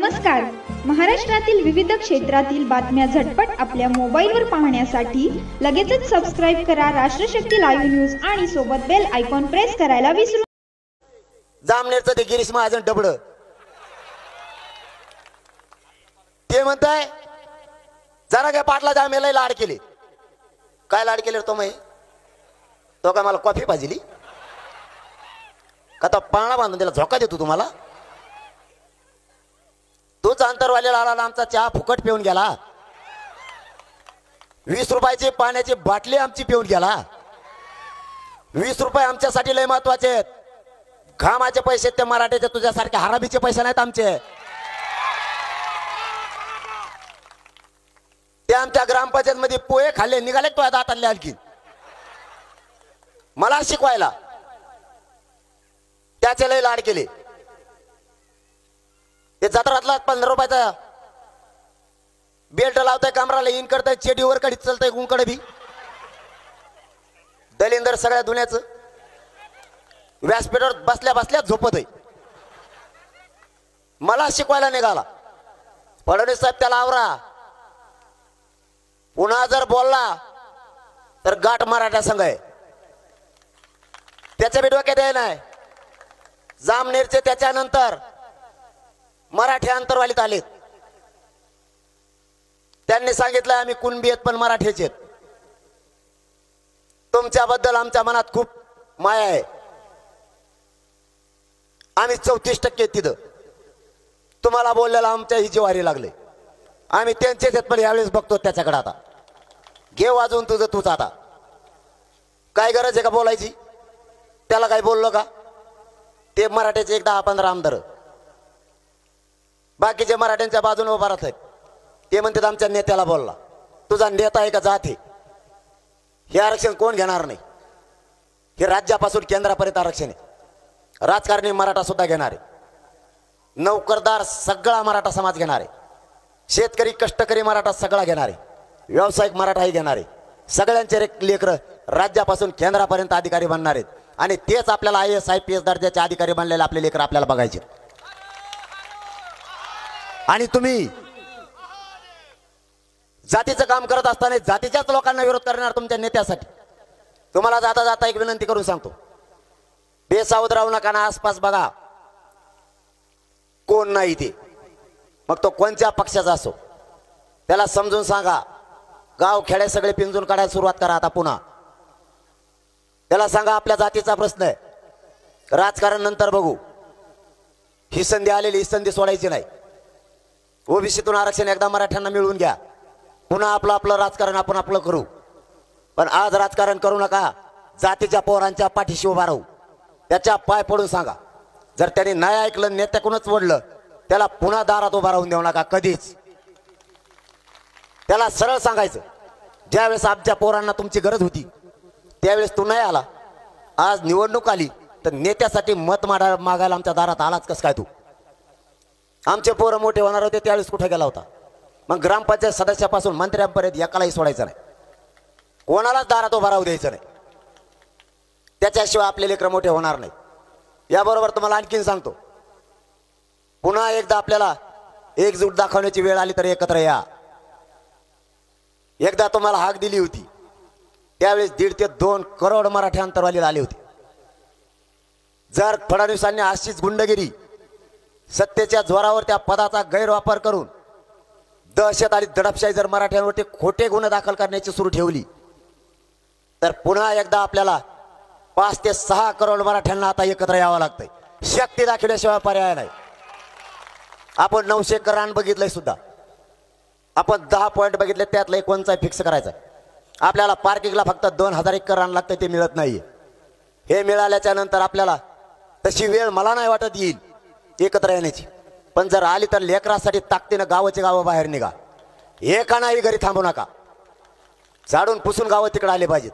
नमस्कार. महाराष्ट्रातील विविध क्षेत्रातील बातम्या झटपट आपल्या मोबाईलवर पाहण्यासाठी लगेचच सबस्क्राइब करा राष्ट्रशक्ती लाईव्ह न्यूज आणि सोबत बेल आयकॉन प्रेस करायला विसरू. जामनेरचं ते गिरीश महाजन डबड ते म्हणताय जरा काय पाटला जामेला लाड केले. काय लाड केले तो मग तो काय मला कॉफी पाहिली का तो पाळणा बांधून त्याला झोका देतो तुम्हाला. तोच अंतरवालेला आला आमचा चहा फुकट पिऊन गेला. 20 रुपयाची पाण्याची बाटली आमची पिऊन गेला. 20 रुपये आमच्यासाठी लय महत्वाचे आहेत. घामाचे पैसे ते मराठीचे तुझ्यासारखे हराबीचे पैसे नाहीत आमचे. ते आमच्या ग्रामपंचायत मध्ये पोहे खाल्ले निघाले तो आता आणले आणखी मला शिकवायला त्याचे लय लाड केले. ते जत्रातला 15 रुपयाचा बेल्ट लावताय कमराला इन करताय चेडीवर कडीत चलताय गुंकडे बी दलिंदर सगळ्या दुनियाचं व्यासपीठावर बसल्या बसल्या झोपत आहे. मला शिकवायला निघाला. फडणवीस साहेब त्याला आवरा. पुन्हा जर बोलला तर गाठ मराठा संघ आहे. त्याच्या बी डोक्यात आहे नाही. जामनेरचे त्याच्यानंतर मराठी अंतरवालीत आलेत. त्यांनी सांगितलं आम्ही कुणबी आहेत पण मराठीचे आहेत. तुमच्याबद्दल आमच्या मनात खूप माया आहे. आम्ही 34% तिथं तुम्हाला बोललेला आमच्या ही जिवारी लागले. आम्ही त्यांचेच आहेत पण यावेळेस बघतो त्याच्याकडे. आता घे वाजवून तुझं तूच. आता काय गरज आहे का बोलायची. त्याला काय बोललो का. ते मराठीचे एक 10-15 आमदार बाकीचे मराठ्यांच्या बाजूने उभा राहत आहेत. ते म्हणतात आमच्या नेत्याला बोलला. तुझा नेता आहे का जात आहे. हे आरक्षण कोण घेणार नाही. हे राज्यापासून केंद्रापर्यंत आरक्षण आहे. राजकारणी मराठा सुद्धा घेणार आहे. नोकरदार सगळा मराठा समाज घेणार आहे. शेतकरी कष्टकरी मराठा सगळा घेणार आहे. व्यावसायिक मराठाही घेणार आहे. सगळ्यांचे लेकर राज्यापासून केंद्रापर्यंत अधिकारी बनणार आहेत. आणि तेच आपल्याला IAS IPS दर्जाचे अधिकारी बनलेले आपले लेकर आपल्याला बघायचे. आणि तुम्ही जातीचं काम करत असताना जातीच्याच लोकांना विरोध करणार तुमच्या नेत्यासाठी. तुम्हाला जाता जाता एक विनंती करून सांगतो. बेसावध राहू नका ना. आसपास बघा कोण नाही ते. मग तो कोणत्या पक्षाचा असो त्याला समजून सांगा. गाव खेडे सगळे पिंजून काढायला सुरुवात करा. आता पुन्हा त्याला सांगा आपल्या जातीचा प्रश्न आहे. राजकारण नंतर बघू. ही संधी आलेली ही संधी सोडायची नाही. ओबीसीतून आरक्षण एकदा मराठ्यांना मिळवून घ्या. पुन्हा आपलं आपलं राजकारण आपण आपलं करू. पण आज राजकारण करू नका. जातीच्या पोरांच्या पाठीशी उभा राहू. त्याच्या पाय पडून सांगा. जर त्याने नाही ऐकलं नेत्याकडूनच वडलं त्याला पुन्हा दारात उभा राहून देऊ नका कधीच. त्याला सरळ सांगायचं ज्यावेळेस आमच्या पोरांना तुमची गरज होती त्यावेळेस तू नाही आला. आज निवडणूक आली तर नेत्यासाठी मत मागायला आमच्या दारात आलाच कस काय तू. आमचे पोरं मोठे होणार होते त्यावेळेस कुठे गेला होता. मग ग्रामपंचायत सदस्यापासून मंत्र्यांपर्यंत एकालाही सोडायचं नाही. कोणालाच दारात उभा राहू द्यायचं नाही. त्याच्याशिवाय आपले लेकरं मोठे होणार नाही. याबरोबर तुम्हाला आणखीन सांगतो. पुन्हा एकदा आपल्याला एकजूट दाखवण्याची वेळ आली तर एकत्र या. एकदा तुम्हाला हाक दिली होती त्यावेळेस 1.5 ते 2 करोड मराठी अंतरवालीला आले होते. जर फडणवीसांनी अशीच गुंडगिरी सत्तेच्या जोरावर त्या पदाचा गैरवापर करून दहशत आणि दडपशाही जर मराठ्यांवरती खोटे गुन्हे दाखल करण्याची सुरू ठेवली तर पुन्हा एकदा आपल्याला 5 ते 6 करोड मराठ्यांना आता एकत्र यावं लागतंय. शक्ती दाखवल्याशिवाय पर्याय नाही. आपण 900 एकर रान बघितलंय सुद्धा. आपण 10 पॉईंट बघितले त्यातलं एक कोणचा फिक्स करायचा. आपल्याला पार्किंगला फक्त 2000 एकर रान लागतं ते मिळत नाहीये. हे मिळाल्याच्या नंतर आपल्याला तशी वेळ मला नाही वाटत येईल एकत्र येण्याची. पण जर आली तर लेकरासाठी ताकदीनं गावाचे गावं बाहेर निघा. एका नाही घरी थांबू नका. झाडून पुसून गावं तिकडे आले पाहिजेत.